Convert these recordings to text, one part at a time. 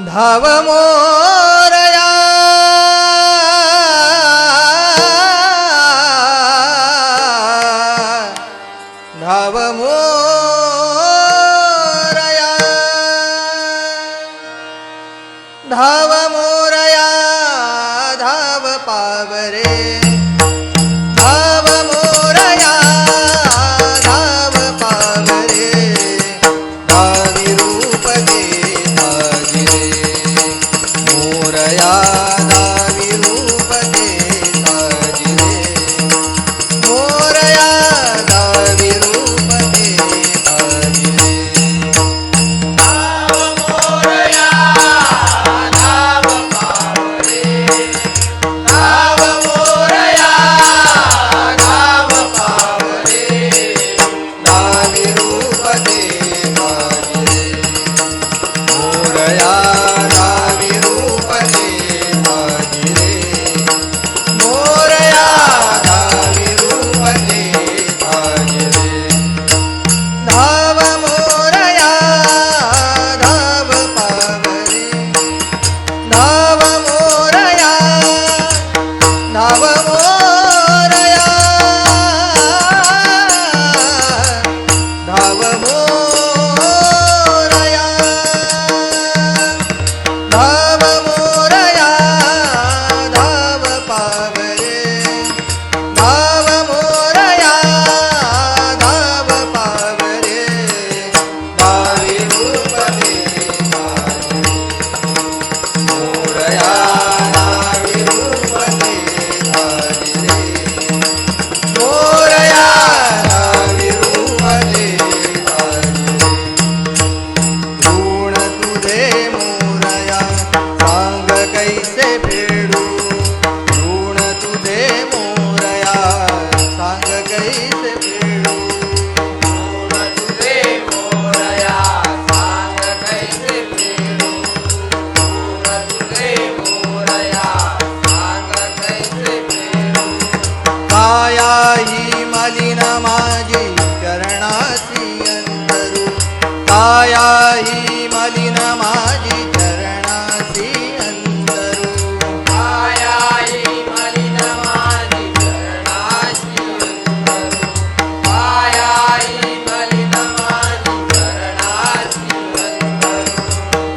धाव मोरया धाव मोरया धाव मोरया धाव पावरे धाव मोरया धाव पावरे धावी रूप दे धाजिरे मोरया धावी रूप दे धाजिरे मोरया धावी रूप दे धाजिरे काया ही मलिन माझी चरणासी अंतरू काया ही मलिन माझी चरणासी अंतरू काया ही मलिन माझी चरणासी अंतरू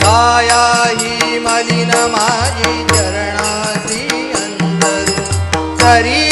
काया ही मलिन माझी चरणासी अंतरू सरी